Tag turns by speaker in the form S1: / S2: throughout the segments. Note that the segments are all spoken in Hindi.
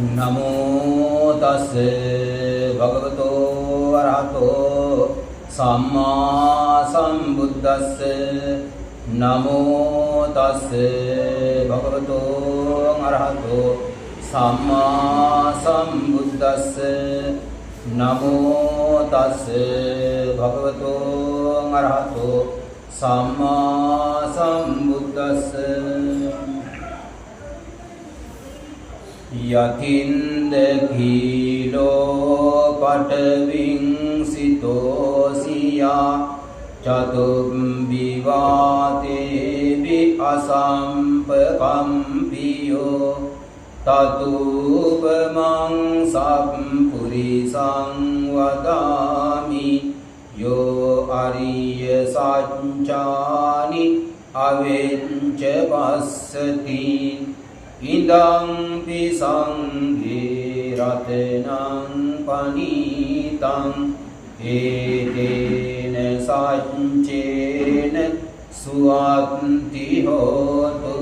S1: नमो तस्से भगवतो अरहतो सम्मा सम्बुद्धस्से नमो तस्से भगवतो अरहतो सम्मा सम्बुद्धस्से नमो तस्से भगवतो अरहतो सम्मा सम्बुद्धस्से यथिन्दखिलो पटविंसितोऽसिया चतुर्विवातेऽपि असम्पकम्पियो ततुपमं सम्पुरिसं वदामि यो अरियसञ्चानि अवेञ्च पश्यति इदं विसङ्गे रत्नं पनीतं एतेन सञ्चेन सुअन्ति होतु।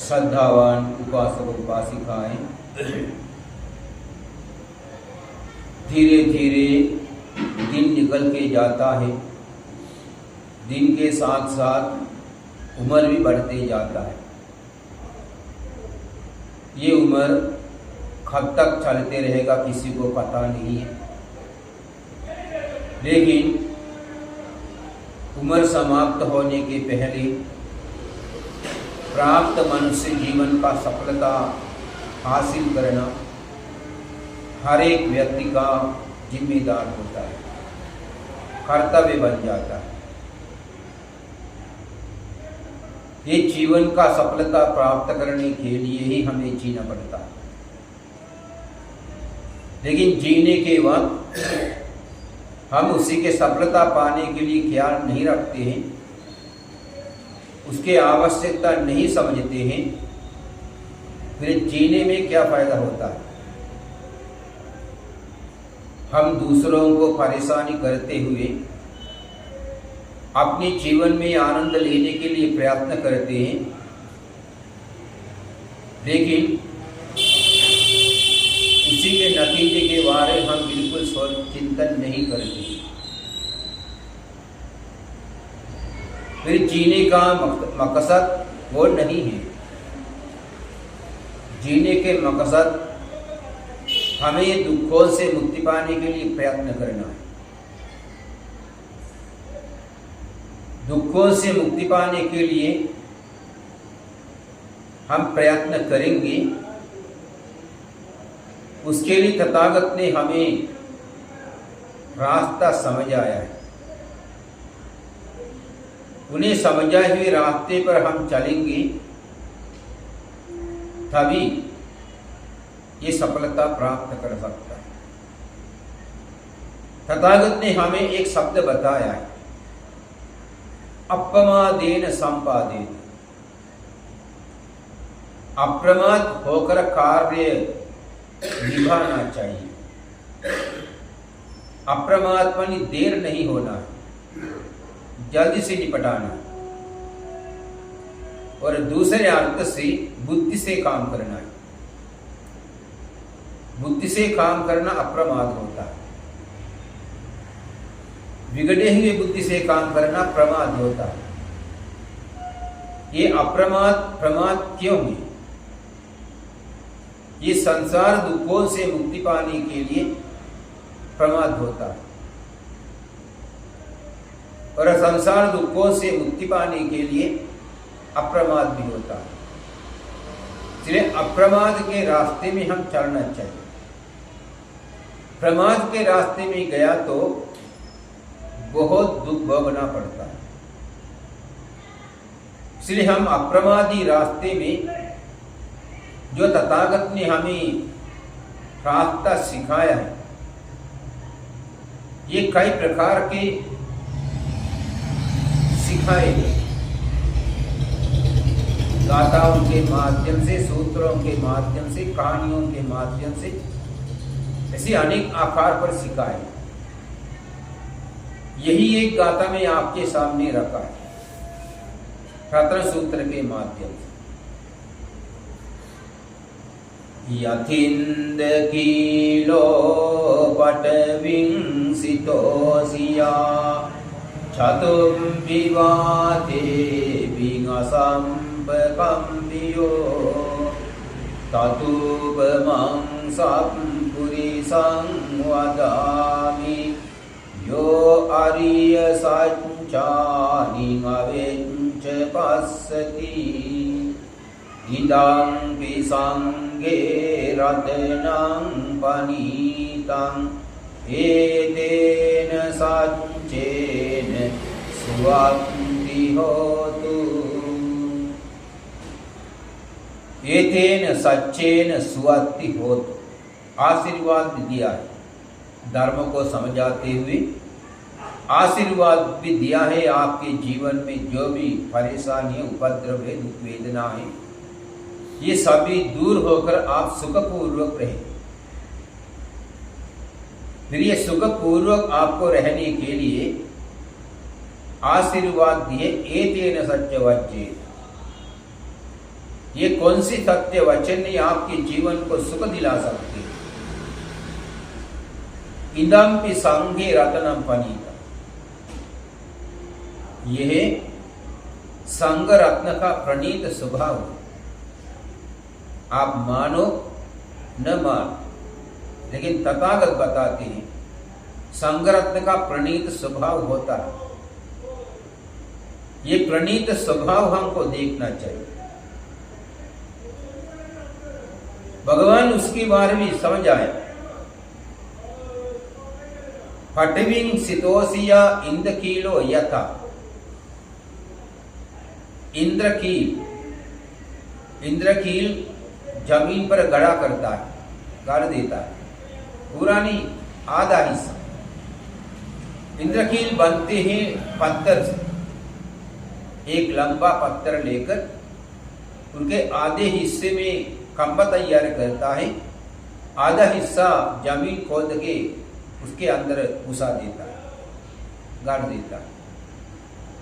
S1: श्रद्धावान उपासक उपासिकाएं धीरे धीरे दिन निकल के जाता है। दिन के साथ साथ उम्र भी बढ़ते जाता है। ये उम्र कब तक चलते रहेगा किसी को पता नहीं है, लेकिन उम्र समाप्त होने के पहले प्राप्त मनुष्य जीवन का सफलता हासिल करना हर एक व्यक्ति का जिम्मेदार होता है, कर्तव्य बन जाता है। ये जीवन का सफलता प्राप्त करने के लिए ही हमें जीना पड़ता है, लेकिन जीने के वक्त हम उसी के सफलता पाने के लिए ख्याल नहीं रखते हैं, उसके आवश्यकता नहीं समझते हैं, फिर जीने में क्या फायदा होता है। हम दूसरों को परेशानी करते हुए अपने जीवन में आनंद लेने के लिए प्रयत्न करते हैं, लेकिन उसी के नतीजे के बारे में हम बिल्कुल चिंतन नहीं करते। फिर जीने का मकसद वो नहीं है। जीने के मकसद हमें दुखों से मुक्ति पाने के लिए प्रयत्न करना है। दुखों से मुक्ति पाने के लिए हम प्रयत्न करेंगे, उसके लिए तथागत ने हमें रास्ता समझाया है। उन्हें समझाए हुए रास्ते पर हम चलेंगे, तभी ये सफलता प्राप्त कर सकता है। तथागत ने हमें एक शब्द बताया है, अप्रमादेन संपादेन। अप्रमाद होकर कार्य निभाना चाहिए। अप्रमाद मानी देर नहीं होना है, जल्दी से निपटाना, और दूसरे अर्थ से बुद्धि से काम करना है। बुद्धि से काम करना अप्रमाद होता है, बिगड़े हुए बुद्धि से काम करना प्रमाद होता है। ये अप्रमाद प्रमाद क्यों है? ये संसार दुखों से मुक्ति पाने के लिए प्रमाद होता है, और संसार दुखों से मुक्ति पाने के लिए अप्रमाद भी होता है। इसलिए अप्रमाद के रास्ते में हम चलना चाहिए। प्रमाद के रास्ते में गया तो बहुत दुख भोगना पड़ता है। इसलिए हम अप्रमादी रास्ते में जो तथागत ने हमें रास्ता सिखाया है, ये कई प्रकार के सिखाए गए, गाथाओं के माध्यम से, सूत्रों के माध्यम से, कहानियों के माध्यम से, ऐसे अनेक आकार पर सिखाए। यही एक गाथा में आपके सामने रखा है, छात्र सूत्र के माध्यम से। यथिंद कीलो पटविंसितोसिया चतुर्विवाते विंगसंपकम्बियो ततुपमं सपुरिसं वदामि यो अरिय सच्चानिमवेञ्च पश्यति इदं विसंगे रत्नं पनीतं एतेन सच्चेन सुवक्ति होतु। एतेन सच्चेन सुवक्ति होतु, आशीर्वाद दिया है। धर्म को समझाते हुए आशीर्वाद भी दिया है। आपके जीवन में जो भी परेशानी, उपद्रव है, दुख वेदना है, ये सभी दूर होकर आप सुखपूर्वक रहें। फिर ये सुखपूर्वक आपको रहने के लिए आशीर्वाद दिए। एतेन सत्य वचन, ये कौन सी सत्य वचन ने आपके जीवन को सुख दिला सकते? इदम्पि संघे रत्नम पनीता, यह संघ रत्न का प्रणीत स्वभाव। आप मानो न मानो, लेकिन तथागत बताते हैं संघ रत्न का प्रणीत स्वभाव होता है। ये प्रणीत स्वभाव हमको देखना चाहिए। भगवान उसके बारे में समझ आए। पटविंग सितोसिया इंद्रकीलो यथा, इंद्रकील जमीन पर गड़ा करता है, गाड़ देता है, पूरा नहीं, आधा हिस्सा। इंद्रकील बनते हैं पत्थर से। एक लंबा पत्थर लेकर उनके आधे हिस्से में खंबा तैयार करता है, आधा हिस्सा जमीन खोद के उसके अंदर घुसा देता है, गाड़ देता है।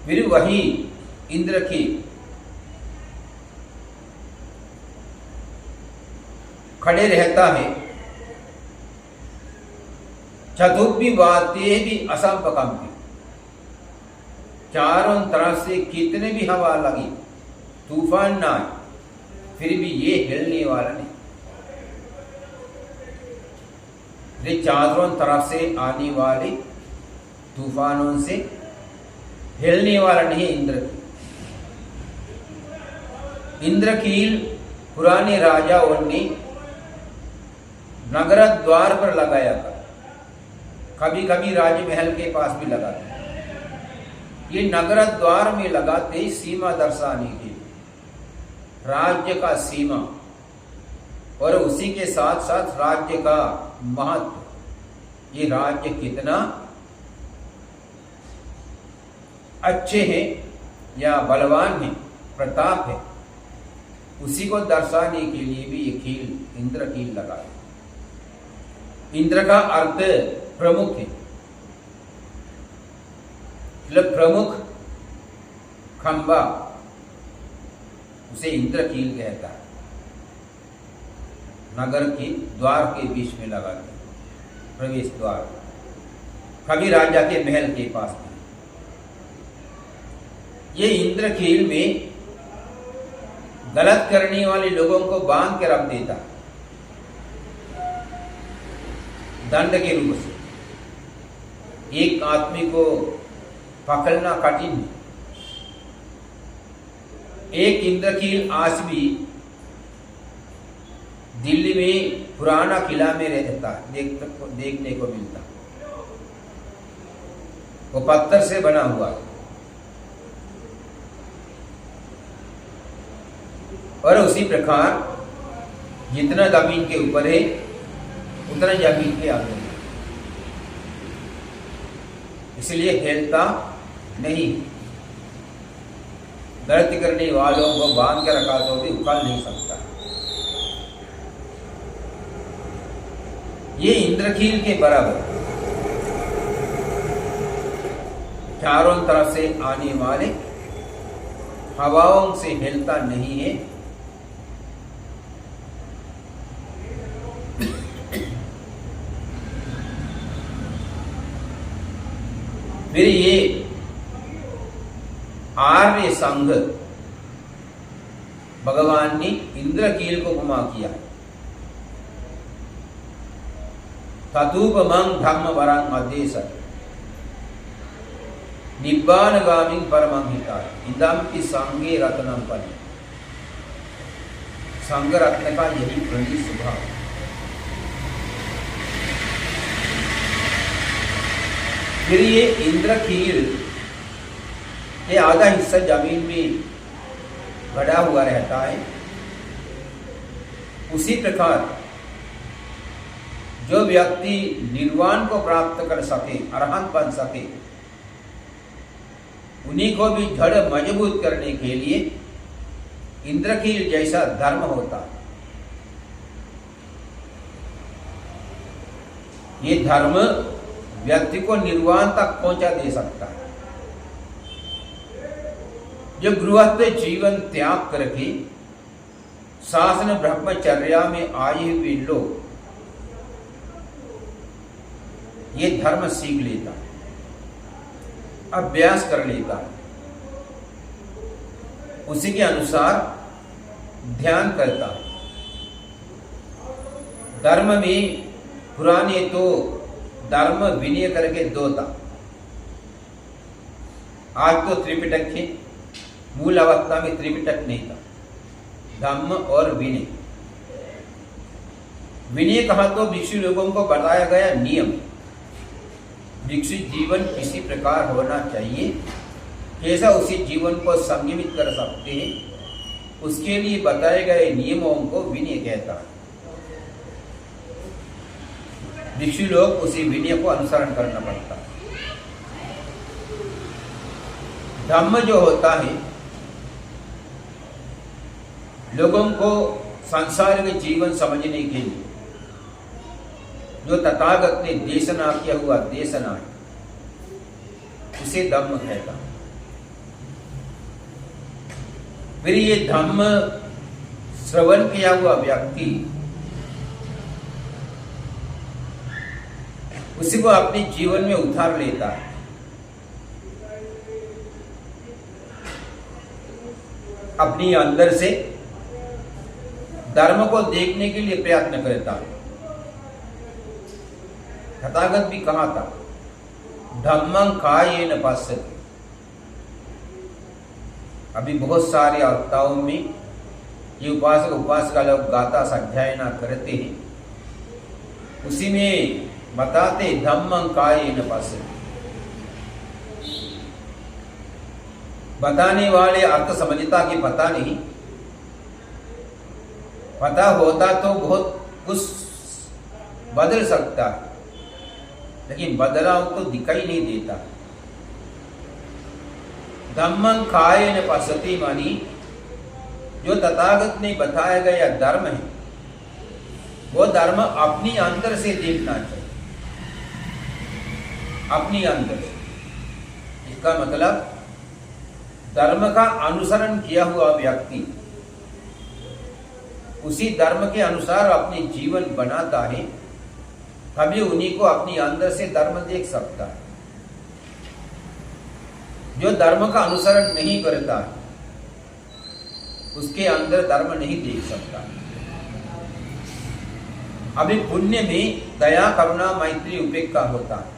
S1: फिर वही इंद्रकील खड़े रहता है। चतुर्विवाते भी असंपकम्पी, चारों तरफ से कितने भी हवा लगी, तूफान ना आए, फिर भी ये हिलने वाला नहीं। ये चारों तरफ से आने वाले तूफानों से हिलने वाला नहीं इंद्रकील। इंद्रकील पुराने राजाओं ने नगर द्वार पर लगाया था, कभी कभी राजमहल के पास भी लगाते। ये नगर द्वार में लगाते सीमा दर्शाने के लिए, राज्य का सीमा, और उसी के साथ साथ राज्य का महत्व, ये राज्य कितना अच्छे हैं या बलवान है, प्रताप है, उसी को दर्शाने के लिए भी ये कील, इंद्रकील लगा है। इंद्र का अर्थ प्रमुख है, मतलब प्रमुख खंबा, उसे इंद्रकील कहता है। नगर के द्वार के बीच में लगाते, प्रवेश द्वार, कभी राजा के महल के पास भी। ये इंद्रकील में गलत करने वाले लोगों को बांध के रख देता, दंड के रूप से। एक आदमी को पकड़ना कठिन है। एक इंद्रकील आज भी दिल्ली में पुराना किला में रहता है, देखने को मिलता। वो पत्थर से बना हुआ, और उसी प्रकार जितना जमीन के ऊपर है उतना जमीन के अंदर, इसलिए हिलता नहीं। गलती करने वालों को बांध के रखा तो भी उखड़ नहीं सकता। ये इंद्रकील के बराबर चारों तरफ से आने वाले हवाओं से हिलता नहीं है। फिर ये आर्य संघ भगवान ने इंद्रकील को घुमा किया। ततुपमं धम्म वरं अदेश निब्बानगामी परमं हिताय इदं कि संगे रत्नम परि। संग रत्न का यही प्रति स्वभाव। फिर ये इंद्रकील ये आधा हिस्सा जमीन में गड़ा हुआ रहता है। उसी प्रकार जो व्यक्ति निर्वाण को प्राप्त कर सके, अरहंत बन सके, उन्हीं को भी जड़ मजबूत करने के लिए इंद्रकील जैसा धर्म होता है। ये धर्म व्यक्ति को निर्वाण तक पहुंचा दे सकता है। जो गृहस्थ जीवन त्याग करके शासन ब्रह्मचर्या में आए हुए लोग ये धर्म सीख लेता है, अभ्यास कर लेता है, उसी के अनुसार ध्यान करता है। धर्म में पुराने तो धर्म विनय करके दो था। आज तो त्रिपिटक है, मूल अवस्था में त्रिपिटक नहीं था, धम्म और विनय। विनय कहा तो भिक्षु लोगों को बताया गया नियम, भिक्षु जीवन किसी प्रकार होना चाहिए, कैसा उसी जीवन को संयमित कर सकते हैं, उसके लिए बताए गए नियमों को विनय कहता है। भिक्षु लोग उसी विनय को अनुसरण करना पड़ता है। धम्म जो होता है लोगों को संसार के जीवन समझने के लिए, जो तथागत ने देशना किया हुआ देशना है, उसे धम्म कहता है। फिर ये धम्म श्रवण किया हुआ व्यक्ति उसी को अपने जीवन में उतार लेता है। अपनी अंदर से धर्म को देखने के लिए प्रयत्न करता है। तथागत भी कहा था, धम्मं कायेन पश्यति। अभी बहुत सारे अवस्थाओं में ये उपासक उपासिका लोग गाथा अध्ययन करते हैं, उसी में बताते धम्मं कायेन पश्यति। बताने वाले अर्थ समझता कि पता नहीं, पता होता तो बहुत कुछ बदल सकता है, लेकिन बदलाव तो दिखाई नहीं देता। धम्मं कायेन पश्यति मानी जो तथागत ने बताया गया धर्म है, वो धर्म अपनी अंदर से देखना चाहिए, अपनी अंदर से। इसका मतलब धर्म का अनुसरण किया हुआ व्यक्ति उसी धर्म के अनुसार अपने जीवन बनाता है, तभी उन्हीं को अपनी अंदर से धर्म देख सकता है। जो धर्म का अनुसरण नहीं करता है, उसके अंदर धर्म नहीं देख सकता। अभी पुण्य में दया करुणा मैत्री उपेक्षा होता है।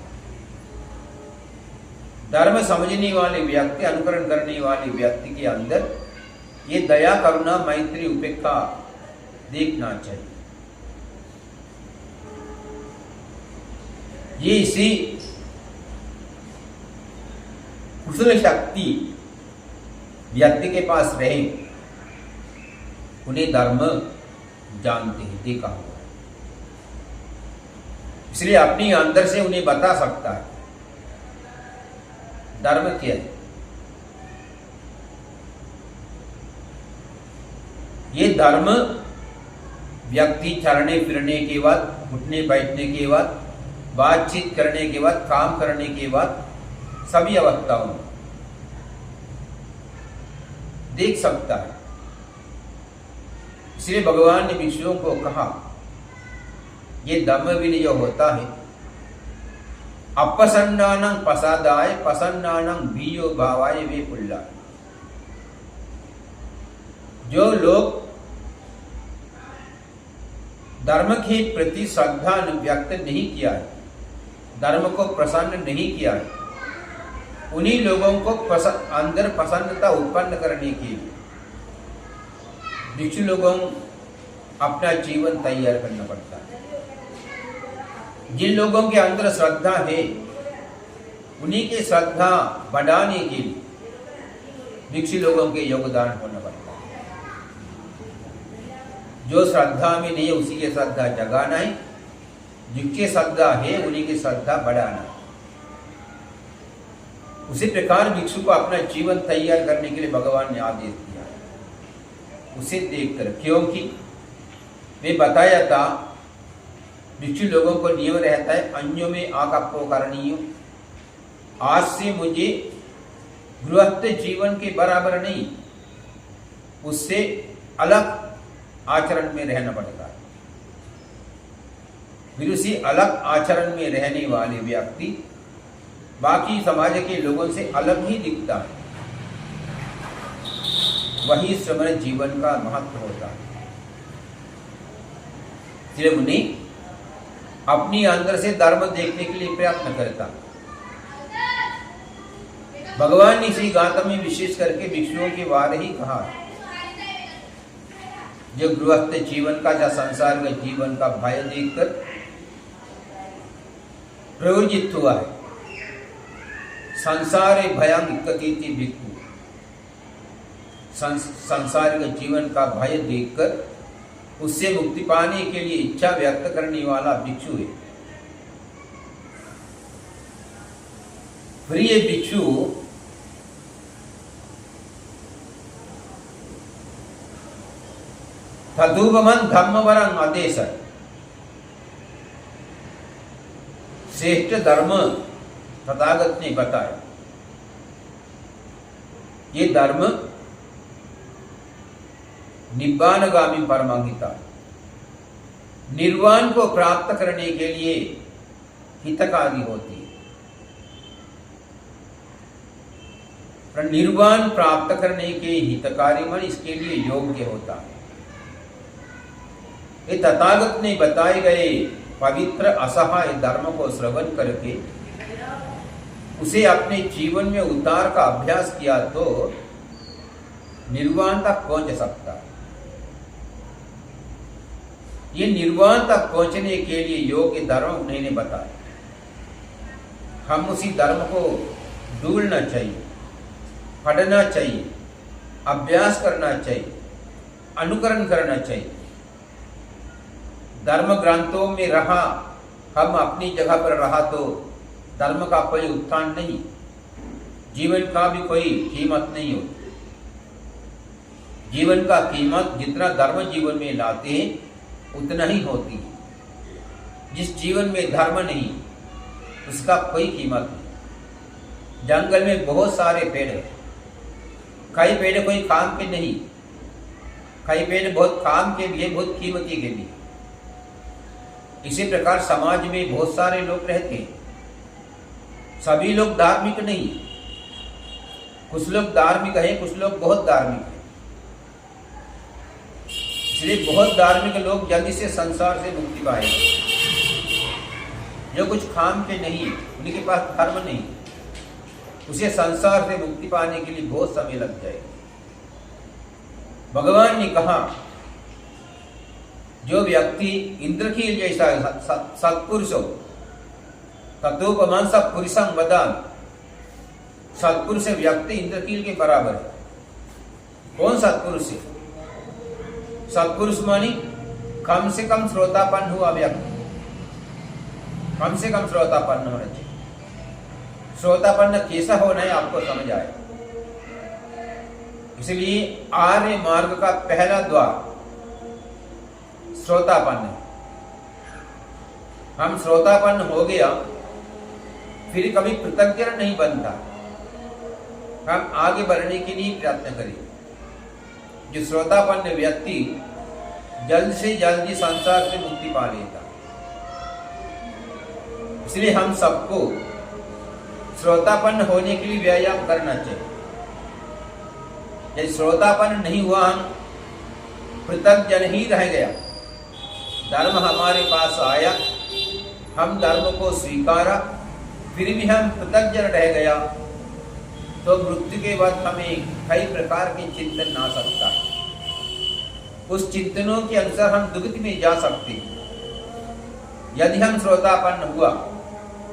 S1: धर्म समझने वाले व्यक्ति, अनुकरण करने वाले व्यक्ति के अंदर ये दया करुणा मैत्री उपेक्षा देखना चाहिए। ये इसी कुशल शक्ति व्यक्ति के पास रहे, उन्हें धर्म जानते हैं, देखा हुआ। इसलिए अपनी अंदर से उन्हें बता सकता है धर्म क्या है। ये धर्म व्यक्ति चलने फिरने के बाद, उठने बैठने के बाद, बातचीत करने के बाद, काम करने के बाद, सभी अवस्थाओं में देख सकता है। इसलिए भगवान ने भिक्षुओं को कहा, ये धम्म विनय जो होता है अपसन्नानं पसादाय पसन्नानं भीयो भावाय वे पुल्ला। जो लोग धर्म के प्रति श्रद्धा व्यक्त नहीं किया है, धर्म को प्रसन्न नहीं किया है, उन्हीं लोगों को अंदर प्रसन्नता उत्पन्न करने के लिए भिक्षु लोगों अपना जीवन तैयार करना पड़ता है। जिन लोगों के अंदर श्रद्धा है, उन्हीं की श्रद्धा बढ़ाने के लिए भिक्षु लोगों के योगदान होना पड़ता है। जो श्रद्धा में नहीं है उसी की श्रद्धा जगाना है, जिनकी श्रद्धा है उन्हीं की श्रद्धा बढ़ाना है। उसी प्रकार भिक्षु को अपना जीवन तैयार करने के लिए भगवान ने आदेश दिया है। उसे देखकर, क्योंकि वे बताया था भिक्षु लोगों को नियम रहता है अन्यों में आकप्पो करणीयो, आज से मुझे गृहस्थ जीवन के बराबर नहीं, उससे अलग आचरण में रहना पड़ता है। फिर उसी अलग आचरण में रहने वाले व्यक्ति बाकी समाज के लोगों से अलग ही दिखता है। वही श्रमण जीवन का महत्व होता है। इसलिए मुनि अपनी अंदर से धर्म देखने के लिए प्रयत्न करता। भगवान ने इसी गाथा में विशेष करके भिक्षुओं के बारे ही कहा। जो गृहस्थ जीवन का या संसार के जीवन का भय देखकर प्रयोजित हुआ है, संसार भयांकतीति भिक्षु, संसार के जीवन का भय देखकर उससे मुक्ति पाने के लिए इच्छा व्यक्त करने वाला भिक्षु है। प्रिय भिक्षु तदुपमं धर्मवरं आदेश, श्रेष्ठ धर्म तथागत ने बताया। ये धर्म निब्बानगामी परमांगिता, निर्वाण को प्राप्त करने के लिए हितकारी होती है। पर निर्वाण प्राप्त करने के हितकारी मन इसके लिए योग्य होता है। ये तथागत ने बताए गए पवित्र असहाय धर्म को श्रवण करके उसे अपने जीवन में उतार का अभ्यास किया तो निर्वाण तक पहुंच सकता है। ये निर्वाण तक पहुंचने के लिए योग्य धर्म उन्होंने बताया। हम उसी धर्म को ढूंढना चाहिए, पढ़ना चाहिए, अभ्यास करना चाहिए, अनुकरण करना चाहिए। धर्म ग्रंथों में रहा, हम अपनी जगह पर रहा तो धर्म का कोई उत्थान नहीं, जीवन का भी कोई कीमत नहीं होती। जीवन का कीमत जितना धर्म जीवन में लाते हैं उतना ही होती है। जिस जीवन में धर्म नहीं उसका कोई कीमत नहीं। जंगल में बहुत सारे पेड़ हैं, कई पेड़ कोई काम के नहीं, कई पेड़ बहुत काम के भी है, बहुत कीमती के भी। इसी प्रकार समाज में बहुत सारे लोग रहते हैं, सभी लोग धार्मिक नहीं, कुछ लोग धार्मिक है, कुछ लोग बहुत धार्मिक है। इसलिए बहुत धार्मिक लोग जल्दी से संसार से मुक्ति पाएंगे। जो कुछ काम के नहीं, उनके पास धर्म नहीं, उसे संसार से मुक्ति पाने के लिए बहुत समय लग जाएगा। भगवान ने कहा जो व्यक्ति इंद्रकील जैसा सत्पुरुष हो, ततोपमं सत्पुरुषं वदामि, सत्पुरुष व्यक्ति इंद्रकील के बराबर है। कौन सत्पुरुष है? सत्पुरुष मानी कम से कम श्रोतापन्न हुआ व्यक्ति, कम से कम श्रोतापन्न होना चाहिए। श्रोतापन्न कैसा होना है आपको समझ आए। इसलिए आर्य मार्ग का पहला द्वार श्रोतापन्न। हम श्रोतापन्न हो गया फिर कभी कृतज्ञ नहीं बनता। हम आगे बढ़ने के लिए प्रयत्न करें। जो श्रोतापन्न व्यक्ति जल्द से जल्दी संसार से मुक्ति पा लेता। इसलिए हम सबको श्रोतापन्न होने के लिए व्यायाम करना चाहिए। यदि श्रोतापन्न नहीं हुआ, हम पृथग्जन ही रह गया, धर्म हमारे पास आया, हम धर्म को स्वीकारा, फिर भी हम पृथग्जन रह गया, तो मृत्यु के बाद हमें कई प्रकार के चिंतन आ सकता है। उस चिंतनों के अनुसार हम दुगति में जा सकते हैं। यदि हम श्रोतापन्न हुआ,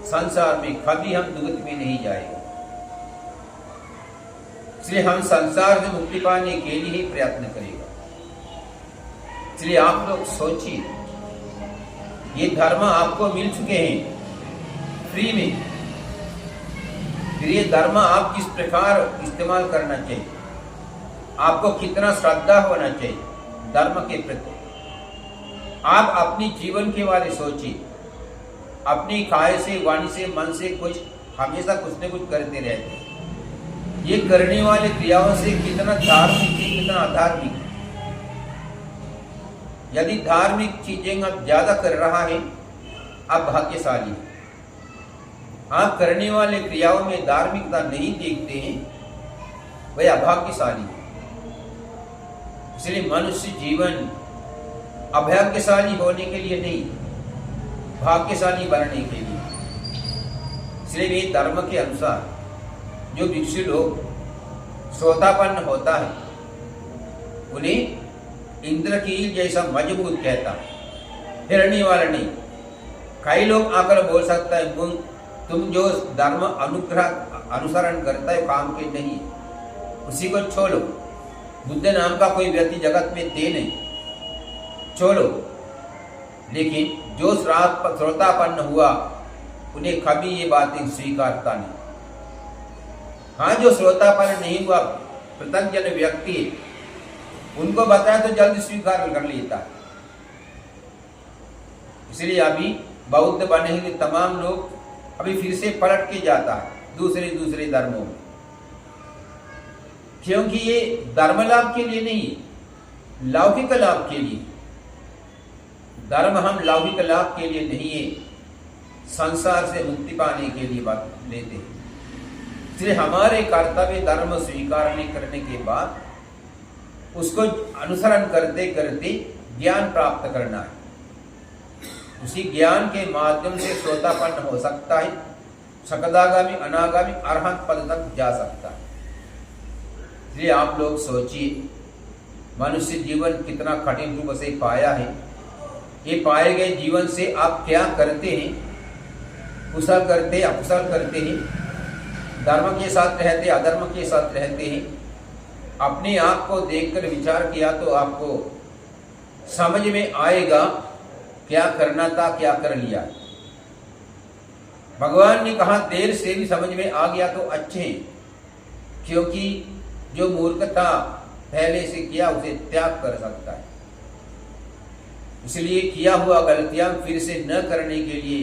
S1: संसार में कभी हम दुगति में नहीं जाएंगे। इसलिए हम संसार से मुक्ति पाने के लिए ही प्रयत्न करेगा। इसलिए आप लोग सोचिए, ये धर्म आपको मिल चुके हैं फ्री में, फिर ये धर्म आप किस प्रकार इस्तेमाल करना चाहिए, आपको कितना श्रद्धा होना चाहिए धर्म के प्रति। आप अपनी जीवन के बारे सोचिए, अपनी काय से, वाणी से, मन से कुछ हमेशा कुछ न कुछ करते रहते हैं। ये करने वाले क्रियाओं से कितना धार्मिक है, कितना अधार्मिक। यदि धार्मिक चीजें आप ज्यादा कर रहा है, आप भाग्यशाली हैं। आप करने वाले क्रियाओं में धार्मिकता नहीं देखते हैं, वह अभाग्यशाली है। इसलिए मनुष्य जीवन अभाग्यशाली होने के लिए नहीं, भाग्यशाली बनने के लिए। इसलिए वे धर्म के अनुसार जो भिक्षु लोग श्रोतापन्न होता है, उन्हें इंद्रकील जैसा मजबूत कहता है, हिरणी वाला नहीं। कई लोग आकर बोल सकता है, तुम जो धर्म अनुसरण करता है काम के नहीं, उसी को छोड़ो। बुद्ध नाम का कोई व्यक्ति जगत में थे नहीं, छोड़ो। लेकिन जो श्रोतापन्न हुआ, उन्हें कभी ये बातें स्वीकारता नहीं। हाँ, जो श्रोतापन्न नहीं हुआ पृथग्जन व्यक्ति, उनको बताया तो जल्द स्वीकार कर लेता है। इसलिए अभी बौद्ध बने हुए तमाम लोग अभी फिर से पलट के जाता है दूसरे धर्मों में, क्योंकि ये धर्म लाभ के लिए नहीं, लौकिक लाभ के लिए। धर्म हम लौकिक लाभ के लिए नहीं है, संसार से मुक्ति पाने के लिए बात लेते हैं। इसलिए हमारे कर्तव्य धर्म स्वीकार करने के बाद उसको अनुसरण करते करते ज्ञान प्राप्त करना है। उसी ज्ञान के माध्यम से श्रोतापन्न हो सकता है, सकदागामी, अनागामी, अरहत पद तक जा सकता है। इसलिए आप लोग सोचिए, मनुष्य जीवन कितना कठिन रूप से पाया है। ये पाए गए जीवन से आप क्या करते हैं? कुशल करते, अकुशल करते हैं, धर्म के साथ रहते, अधर्म के साथ रहते हैं। अपने आप को देखकर विचार किया तो आपको समझ में आएगा क्या करना था, क्या कर लिया। भगवान ने कहा देर से भी समझ में आ गया तो अच्छे, क्योंकि जो मूर्खता पहले से किया उसे त्याग कर सकता है। इसलिए किया हुआ गलतियां फिर से न करने के लिए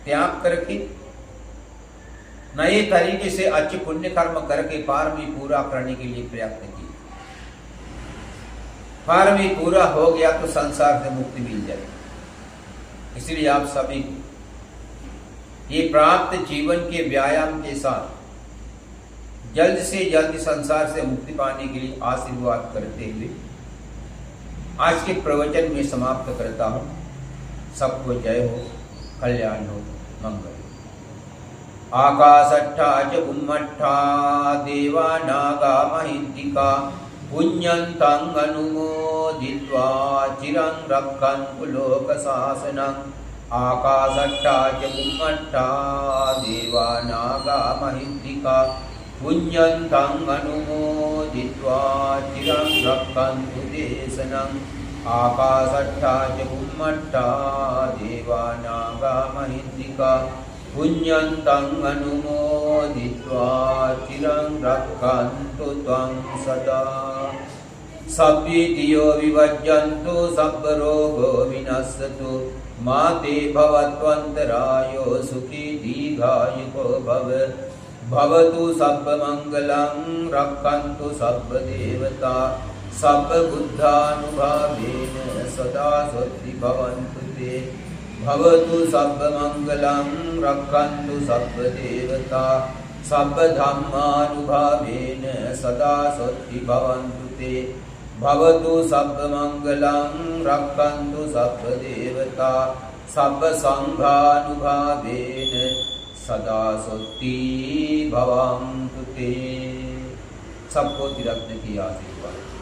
S1: त्याग करके नए तरीके से अच्छे पुण्य कर्म करके पारमी पूरा करने के लिए प्रयत्न किया। पारमी पूरा हो गया तो संसार से मुक्ति मिल जाएगी। इसलिए आप सभी ये प्राप्त जीवन के व्यायाम के साथ जल्द से जल्द संसार से मुक्ति पाने के लिए आशीर्वाद करते हुए आज के प्रवचन में समाप्त करता हूँ। सबको जय हो, कल्याण हो, मंगल। आकाशट्ठा च बुम्मट्ठा देवा नागा महिन्दिका पुण्यन्तं अनुमोदित्वा चिरं रक्षन्तु लोकशासनम्। आकाशट्ठा च बुम्मट्ठा देवा नागा महिन्दिका पुण्यन्तं अनुमोदित्वा चिरं रक्षन्तु देशनम्। आकाशट्ठा च बुम्मट्ठा देवा नागा महिन्दिका पुण्यन्तं अनुमोदित्वा चिरं रक्षन्तु त्वं सदा। सद्वितियो विवर्जन्तु सर्वरोगो विनश्यतु मा ते भवत्वन्तरायो सुखी दीर्घायुको भव। भवतु सर्वमङ्गलं रक्षन्तु सर्वदेवता सर्वबुद्धानुभावेन सदा स्वस्ति भवन्तु ते। भवतु सब मंगलं रक्षन्तु सब देवता सब धम्मानुभावेन सदा सत्ति भवन्तु ते भवतु सब मंगलं रक्षन्तु सब देवता सब संघानुभावेन सदा सत्ति भवन्तु ते। सबको तिरत्न की आशीर्वाद।